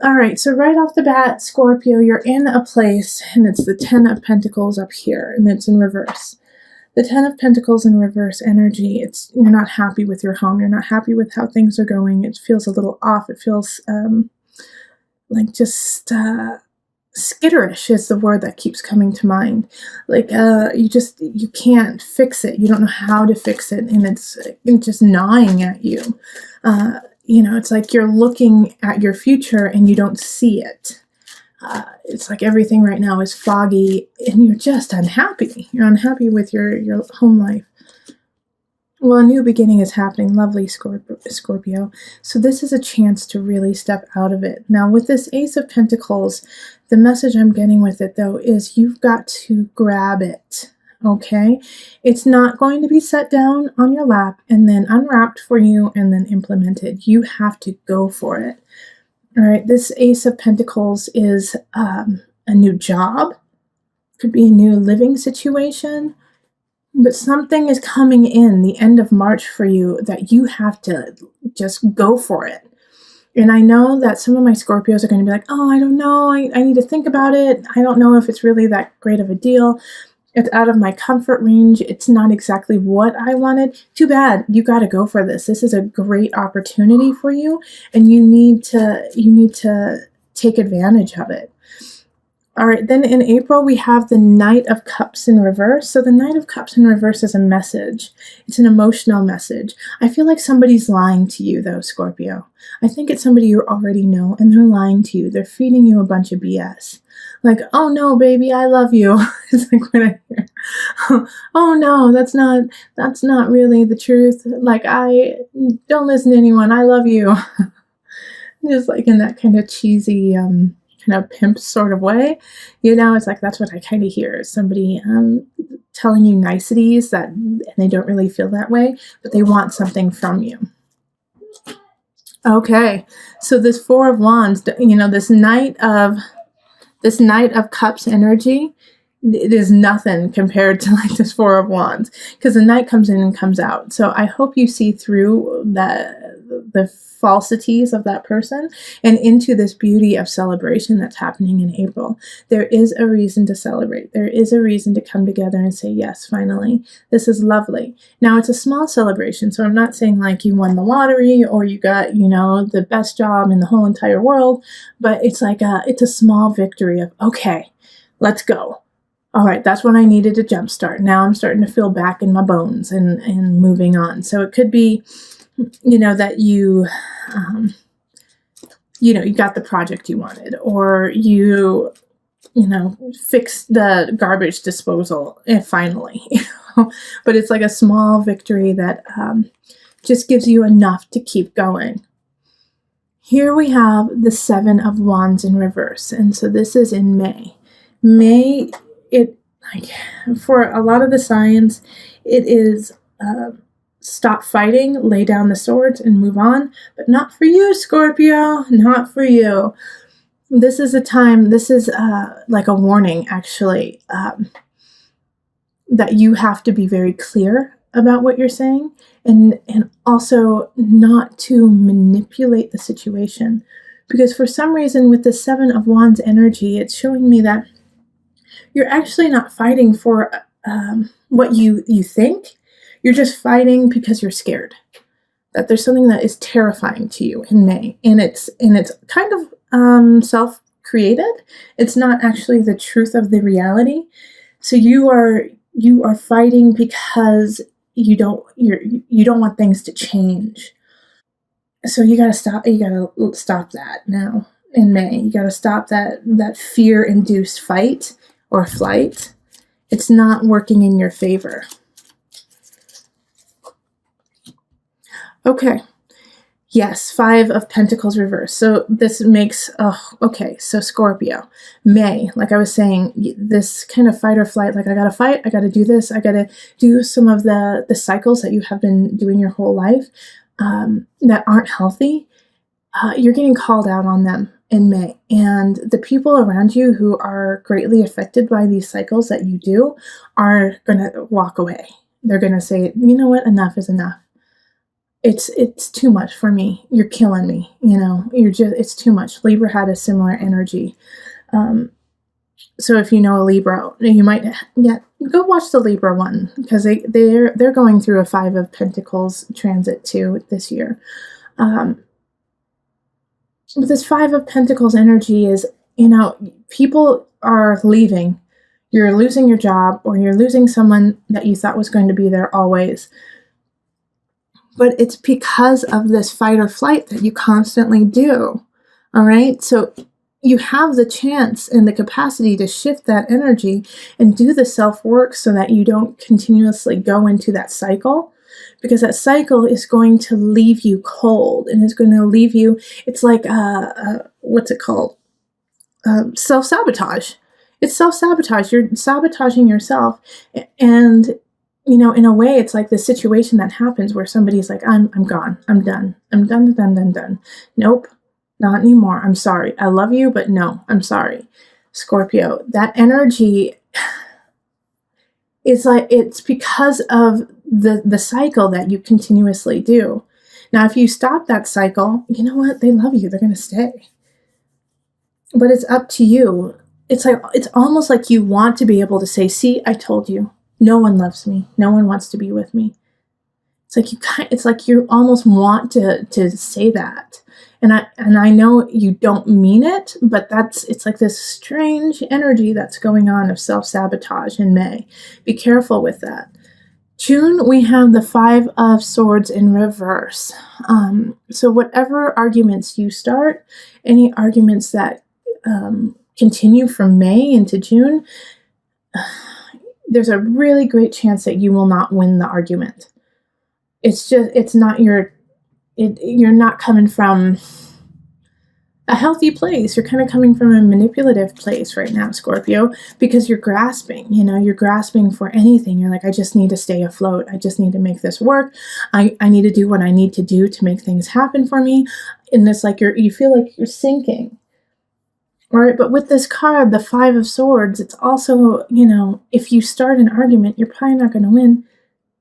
All right, so right off the bat, Scorpio, you're in a place, and it's the Ten of Pentacles up here, and it's in reverse. The Ten of Pentacles in reverse energy, it's you're not happy with your home. You're not happy with how things are going. It feels a little off. It feels like just skitterish is the word that keeps coming to mind. Like you can't fix it. You don't know how to fix it, and it's just gnawing at you. It's like you're looking at your future and you don't see it. It's like everything right now is foggy and you're just unhappy. You're unhappy with your home life. Well, a new beginning is happening. Lovely, Scorpio. So this is a chance to really step out of it. Now, with this Ace of Pentacles, the message I'm getting with it, though, is you've got to grab it. Okay? It's not going to be set down on your lap and then unwrapped for you and then implemented. You have to go for it. All right, this Ace of Pentacles is a new job. Could be a new living situation. But something is coming in the end of March for you that you have to just go for it. And I know that some of my Scorpios are going to be like, oh, I don't know. I need to think about it. I don't know if it's really that great of a deal. It's out of my comfort range. It's not exactly what I wanted. Too bad. You got to go for this. This is a great opportunity for you, and you need to take advantage of it. All right, then in April, we have the Knight of Cups in reverse. So the Knight of Cups in reverse is a message. It's an emotional message. I feel like somebody's lying to you, though, Scorpio. I think it's somebody you already know, and they're lying to you. They're feeding you a bunch of BS. Like, oh, no, baby, I love you. It's like when I hear, oh, no, that's not really the truth. Like, I don't listen to anyone. I love you. Just like in that kind of cheesy kind of pimp sort of way, it's like that's what I kind of hear, is somebody telling you niceties that, and they don't really feel that way, but they want something from you. Okay, so this Four of Wands, this Knight of Cups energy, it is nothing compared to like this Four of Wands, because the Knight comes in and comes out. So I hope you see through the falsities of that person and into this beauty of celebration that's happening in April. There is a reason to celebrate. There is a reason to come together and say, yes, finally, this is lovely. Now, it's a small celebration, so I'm not saying like you won the lottery or you got, the best job in the whole entire world, but it's like it's a small victory of, okay, let's go. All right, that's what I needed to jumpstart. Now I'm starting to feel back in my bones and moving on. So it could be, that you got the project you wanted, or you fixed the garbage disposal finally, but it's like a small victory that just gives you enough to keep going. Here we have the Seven of Wands in reverse. And so this is in May. For a lot of the signs, it is, stop fighting, lay down the swords, and move on. But not for you, Scorpio. Not for you. This is a time, this is like a warning, actually, that you have to be very clear about what you're saying, and also not to manipulate the situation. Because for some reason, with the Seven of Wands energy, it's showing me that you're actually not fighting for what you think. You're just fighting because you're scared that there's something that is terrifying to you in May, and it's kind of self-created. It's not actually the truth of the reality. So you are fighting because you don't want things to change. So you got to stop that now in May. You got to stop that fear-induced fight or flight. It's not working in your favor. Okay. Yes, Five of Pentacles reverse. So this makes, so Scorpio, May, like I was saying, this kind of fight or flight, like I gotta fight, I gotta do this, I gotta do some of the cycles that you have been doing your whole life that aren't healthy. You're getting called out on them in May. And the people around you who are greatly affected by these cycles that you do are gonna walk away. They're gonna say, you know what, enough is enough. it's too much for me. You're killing me. It's too much. Libra had a similar energy. So if you know a Libra, you might go watch the Libra one, because they're going through a 5 of Pentacles transit too this year. But this 5 of Pentacles energy is, people are leaving. You're losing your job, or you're losing someone that you thought was going to be there always. But it's because of this fight or flight that you constantly do. All right? So you have the chance and the capacity to shift that energy and do the self-work so that you don't continuously go into that cycle, because that cycle is going to leave you cold, and it's going to leave you, it's like, what's it called? Self-sabotage. It's self-sabotage. You're sabotaging yourself. And, in a way, it's like the situation that happens where somebody's like, I'm gone. I'm done. I'm done. Nope. Not anymore. I'm sorry. I love you, but no, I'm sorry. Scorpio, that energy is like, it's because of the cycle that you continuously do. Now, if you stop that cycle, you know what? They love you. They're going to stay. But it's up to you. It's almost like you want to be able to say, see, I told you. No one loves me. No one wants to be with me. It's like you almost want to say that. And I know you don't mean it, but it's like this strange energy that's going on of self-sabotage in May. Be careful with that. June, we have the 5 of Swords in reverse. So whatever arguments you start, any arguments that continue from May into June, there's a really great chance that you will not win the argument. You're not coming from a healthy place. You're kind of coming from a manipulative place right now, Scorpio, because you're grasping, you're grasping for anything. You're like, I just need to stay afloat. I just need to make this work. I need to do what I need to do to make things happen for me. And it's like you feel like you're sinking. All right, but with this card, the 5 of Swords, it's also, if you start an argument, you're probably not going to win.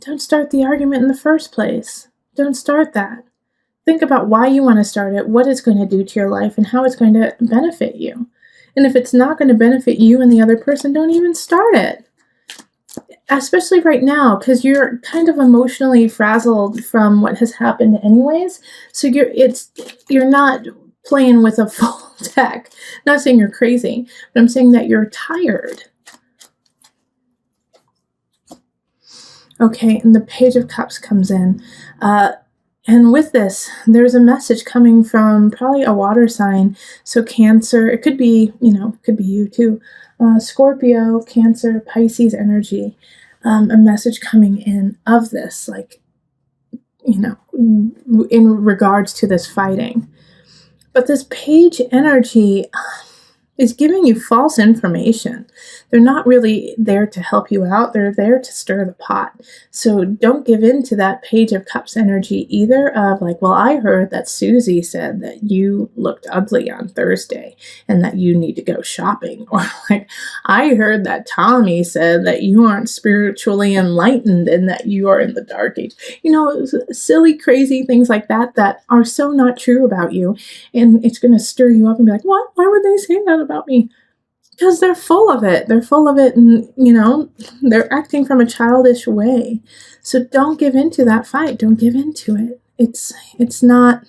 Don't start the argument in the first place. Don't start that. Think about why you want to start it, what it's going to do to your life, and how it's going to benefit you. And if it's not going to benefit you and the other person, don't even start it. Especially right now, because you're kind of emotionally frazzled from what has happened anyways. So you're not playing with a full deck. Not saying you're crazy, but I'm saying that you're tired. Okay, and the Page of Cups comes in. And with this, there's a message coming from probably a water sign. So Cancer, it could be, could be you too. Scorpio, Cancer, Pisces energy. A message coming in of this, like, in regards to this fighting. But this Page energy is giving you false information. They're not really there to help you out. They're there to stir the pot. So don't give in to that Page of Cups energy either of like, well, I heard that Susie said that you looked ugly on Thursday and that you need to go shopping. Or like, I heard that Tommy said that you aren't spiritually enlightened and that you are in the dark age. Silly, crazy things like that are so not true about you. And it's going to stir you up and be like, what? Why would they say that about me? Because they're full of it. They're full of it, and, they're acting from a childish way. So don't give into that fight. Don't give into it. It's not,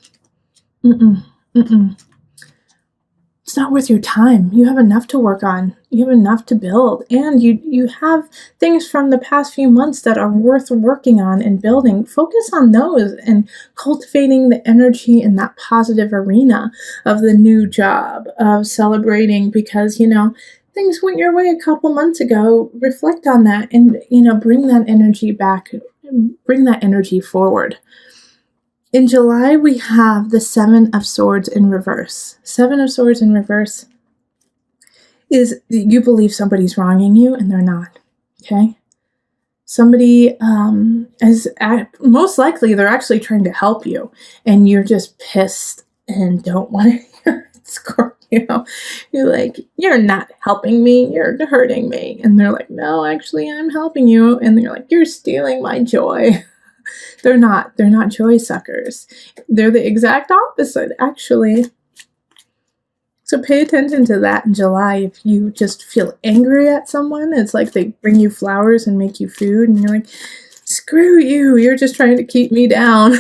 it's not worth your time. You have enough to work on. You have enough to build. And you have things from the past few months that are worth working on and building. Focus on those and cultivating the energy in that positive arena of the new job, of celebrating because, things went your way a couple months ago. Reflect on that and, bring that energy back. Bring that energy forward. In July, we have the 7 of Swords in reverse. 7 of Swords in reverse is you believe somebody's wronging you and they're not, okay? Somebody most likely they're actually trying to help you and you're just pissed and don't want to hear it, Scorpio. You're like, you're not helping me, you're hurting me. And they're like, no, actually I'm helping you. And you're like, you're stealing my joy. They're not joy suckers. They're the exact opposite, actually. So pay attention to that in July. If you just feel angry at someone, it's like they bring you flowers and make you food, and you're like, screw you, you're just trying to keep me down.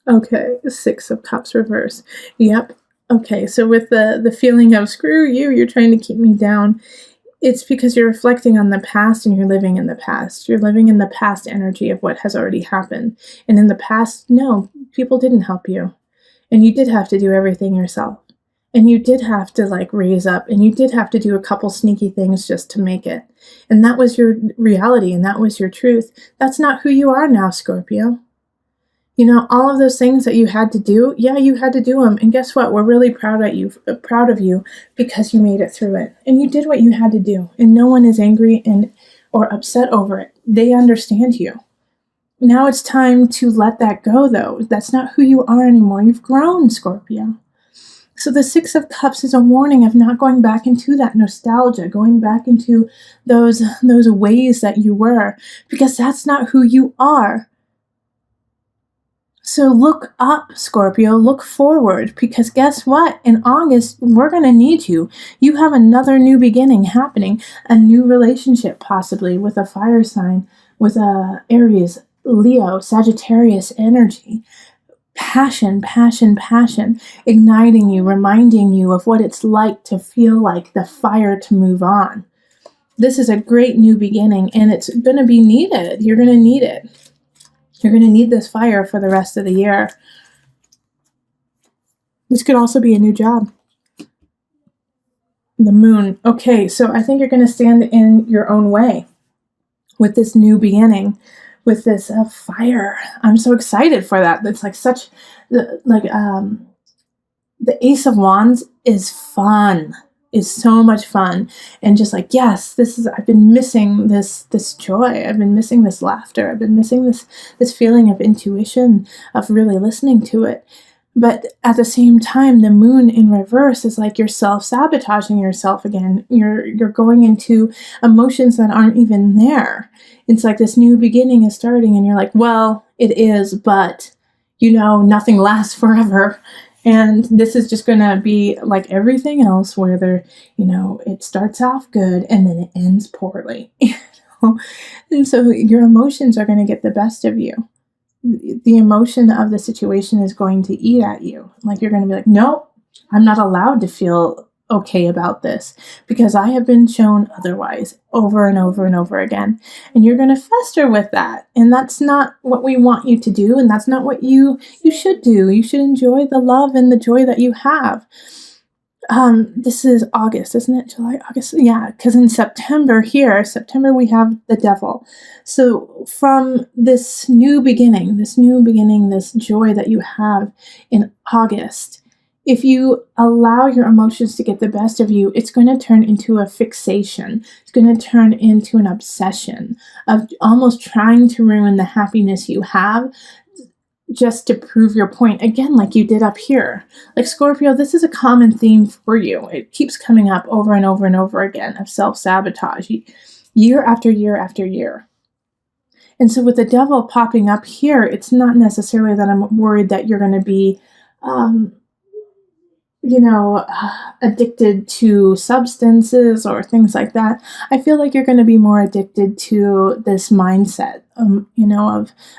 Okay, 6 of Cups reverse. Yep. Okay, so with the feeling of screw you, you're trying to keep me down, it's because you're reflecting on the past and you're living in the past. You're living in the past energy of what has already happened. And in the past, no, people didn't help you. And you did have to do everything yourself. And you did have to like raise up, and you did have to do a couple sneaky things just to make it. And that was your reality, and that was your truth. That's not who you are now, Scorpio. You know, all of those things that you had to do, yeah, you had to do them. And guess what? We're really proud of you because you made it through it. And you did what you had to do. And no one is angry or upset over it. They understand you. Now it's time to let that go, though. That's not who you are anymore. You've grown, Scorpio. So the 6 of Cups is a warning of not going back into that nostalgia, going back into those ways that you were, because that's not who you are. So look up, Scorpio, look forward, because guess what? In August, we're going to need you. You have another new beginning happening, a new relationship possibly with a fire sign, with a Aries, Leo, Sagittarius energy. Passion, passion, passion, igniting you, reminding you of what it's like to feel like the fire to move on. This is a great new beginning, and it's going to be needed. You're going to need it. You're going to need this fire for the rest of the year. This could also be a new job. The moon. Okay, so I think you're going to stand in your own way with this new beginning, with this fire. I'm so excited for that. It's like such, the Ace of Wands is fun. Is so much fun, and just like, yes, I've been missing this joy. I've been missing this laughter. I've been missing this feeling of intuition, of really listening to it. But at the same time, the moon in reverse is like you're self-sabotaging yourself again. You're going into emotions that aren't even there. It's like this new beginning is starting, and you're like, well, it is, but nothing lasts forever. And this is just going to be like everything else, where it starts off good and then it ends poorly. And so your emotions are going to get the best of you. The emotion of the situation is going to eat at you. Like you're going to be like, nope, I'm not allowed to feel okay about this because I have been shown otherwise over and over and over again. And you're going to fester with that. And that's not what we want you to do. And that's not what you should do. You should enjoy the love and the joy that you have. This is August, isn't it? July, August. Yeah, because in September we have the devil. So from this new beginning, this joy that you have in August, if you allow your emotions to get the best of you, it's going to turn into a fixation. It's going to turn into an obsession of almost trying to ruin the happiness you have just to prove your point again, like you did up here. Like Scorpio, this is a common theme for you. It keeps coming up over and over and over again of self-sabotage, year after year after year. And so with the devil popping up here, it's not necessarily that I'm worried that you're going to be addicted to substances or things like that. I feel like you're going to be more addicted to this mindset,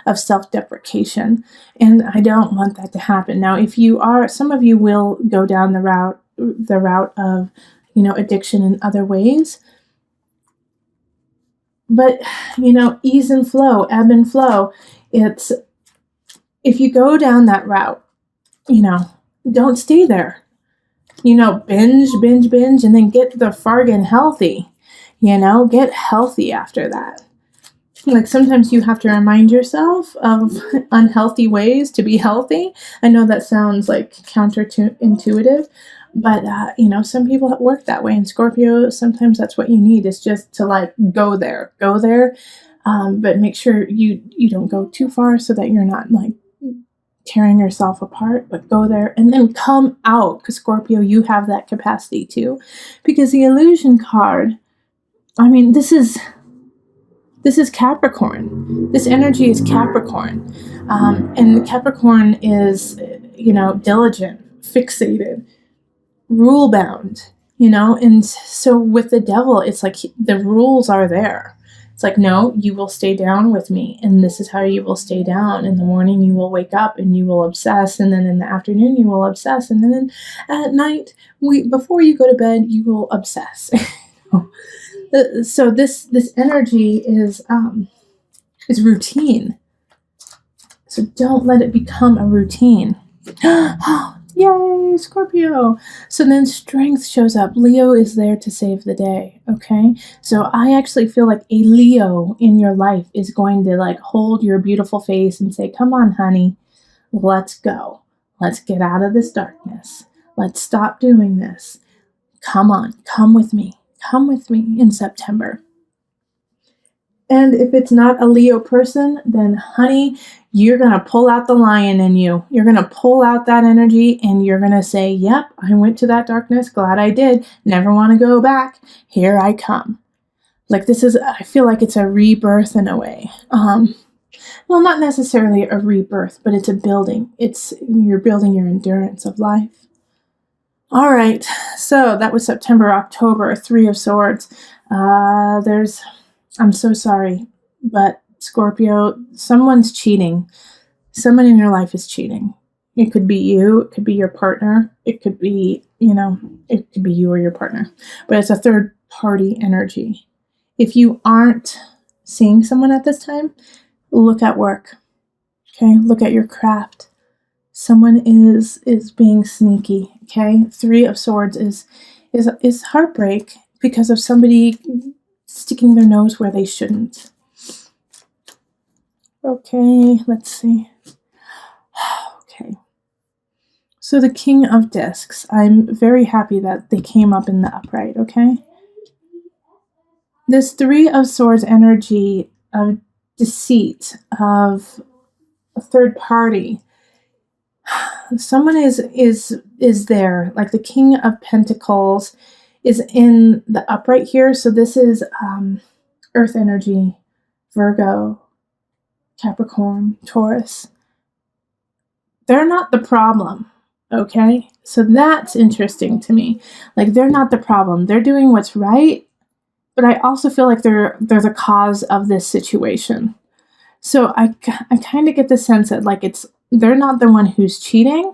of self-deprecation. And I don't want that to happen. Now, if you are, some of you will go down the route of, addiction in other ways. But, ease and flow, ebb and flow. It's, if you go down that route, don't stay there. Binge, and then get the fargan healthy. Get healthy after that. Like sometimes you have to remind yourself of unhealthy ways to be healthy. I know that sounds like counterintuitive, but some people work that way. And Scorpio, sometimes that's what you need, is just to like go there. But make sure you don't go too far so that you're not like tearing yourself apart, but go there and then come out, because Scorpio, you have that capacity too. Because the illusion card, this is This is Capricorn. This energy is Capricorn. And Capricorn is, diligent, fixated, rule bound, and so with the devil, it's like the rules are there. It's like, no, you will stay down with me, and this is how you will stay down. In the morning you will wake up and you will obsess, and then in the afternoon you will obsess, and then at night, before you go to bed, you will obsess. So this energy is routine. So don't let it become a routine. Yay, Scorpio. So then strength shows up. Leo is there to save the day, okay? So I actually feel like a Leo in your life is going to like hold your beautiful face and say, come on, honey, let's go. Let's get out of this darkness. Let's stop doing this. Come on, come with me. Come with me in September. And if it's not a Leo person, then honey, you're going to pull out the lion in you. You're going to pull out that energy and you're going to say, yep, I went to that darkness. Glad I did. Never want to go back. Here I come. Like I feel like it's a rebirth in a way. Well, not necessarily a rebirth, but it's a building. You're building your endurance of life. All right. So that was September, October, 3 of Swords. I'm so sorry, but Scorpio, someone's cheating. Someone in your life is cheating. It could be you. It could be your partner. It could be, it could be you or your partner. But it's a third party energy. If you aren't seeing someone at this time, look at work. Okay? Look at your craft. Someone is being sneaky. Okay? 3 of Swords is heartbreak because of somebody sticking their nose where they shouldn't. Okay, let's see. Okay. So the King of Discs. I'm very happy that they came up in the upright, okay? This 3 of Swords energy of deceit, of a third party. Someone is there, like the King of Pentacles is in the upright here. So this is Earth energy, Virgo, Capricorn, Taurus. They're not the problem, okay? So that's interesting to me. Like they're not the problem. They're doing what's right, but I also feel like they're the cause of this situation. So I kind of get the sense that like they're not the one who's cheating.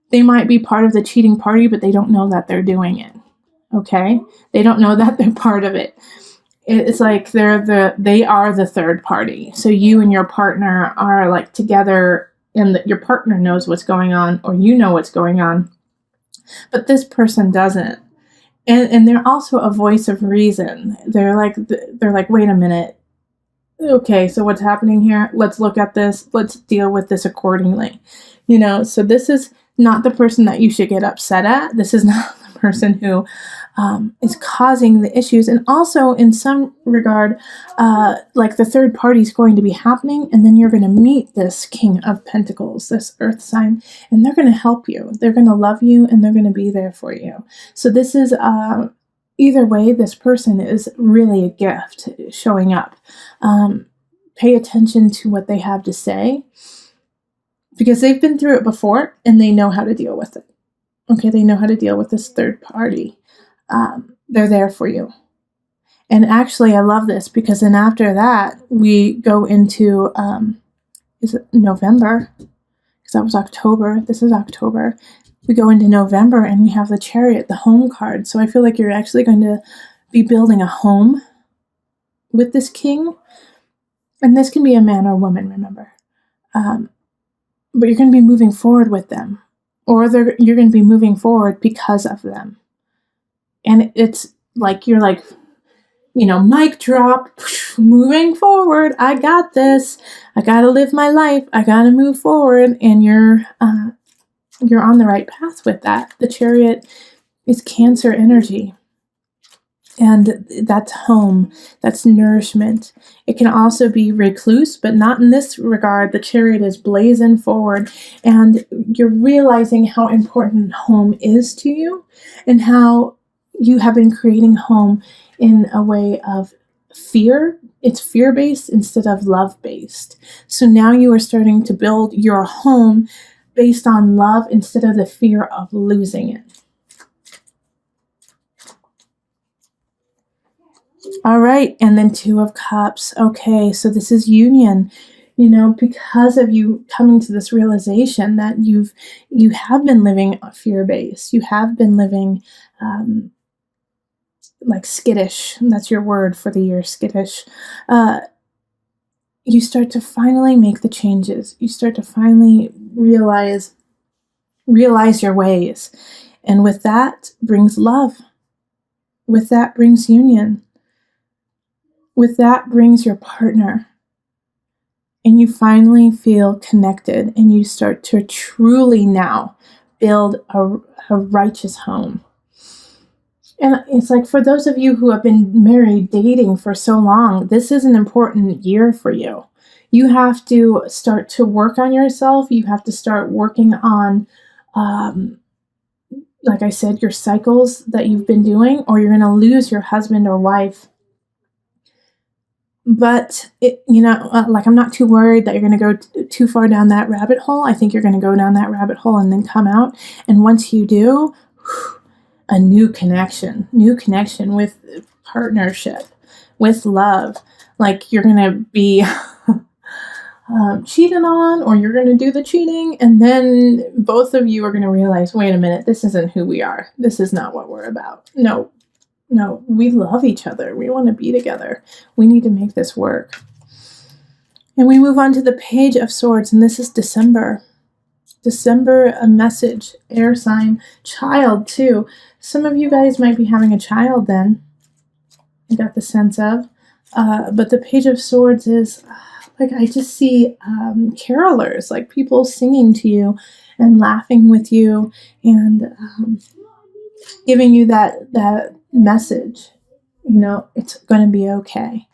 They might be part of the cheating party, but they don't know that they're doing it. Okay? They don't know that they're part of it. It's like they are the third party. So you and your partner are like together and your partner knows what's going on or you know what's going on. But this person doesn't. And they're also a voice of reason. They're like, wait a minute. Okay, so what's happening here? Let's look at this. Let's deal with this accordingly. So this is not the person that you should get upset at. This is not the person who is causing the issues. And also, in some regard, like the third party is going to be happening, and then you're going to meet this King of Pentacles, this Earth sign, and they're going to help you. They're going to love you, and they're going to be there for you. So this is, either way, this person is really a gift showing up. Pay attention to what they have to say, because they've been through it before, and they know how to deal with it. Okay, they know how to deal with this third party. They're there for you. And actually, I love this because then after that, we go into, is it November? Because that was October. This is October. We go into November and we have the Chariot, the home card. So I feel like you're actually going to be building a home with this king. And this can be a man or woman, remember. But you're going to be moving forward with them. Or you're going to be moving forward because of them. And it's like, you're like, mic drop, moving forward. I got this. I got to live my life. I got to move forward. And you're on the right path with that. The Chariot is Cancer energy. And that's home. That's nourishment. It can also be recluse, but not in this regard. The Chariot is blazing forward. And you're realizing how important home is to you and how you have been creating home in a way of fear. It's fear-based instead of love-based. So now you are starting to build your home based on love instead of the fear of losing it. All right, and then Two of Cups. Okay, so this is union. You know, because of you coming to this realization that you have been living fear-based. You have been living like skittish. That's your word for the year, skittish. You start to finally make the changes. You start to finally realize your ways. And with that brings love. With that brings union. With that brings your partner. And you finally feel connected, and you start to truly now build a righteous home. And it's like, for those of you who have been married, dating for so long, this is an important year for you. You have to start to work on yourself. You have to start working on, like I said, your cycles that you've been doing, or you're going to lose your husband or wife. But, like, I'm not too worried that you're going to go too far down that rabbit hole. I think you're going to go down that rabbit hole and then come out. And once you do, a new connection with partnership, with love. Like, you're going to be cheated on, or you're going to do the cheating. And then both of you are going to realize, wait a minute, this isn't who we are. This is not what we're about. No, we love each other. We want to be together. We need to make this work. And we move on to the Page of Swords, and this is December. December, a message, air sign, child too. Some of you guys might be having a child then. I got the sense of. But the Page of Swords is, like, I just see carolers, like people singing to you and laughing with you and giving you that message. It's going to be okay.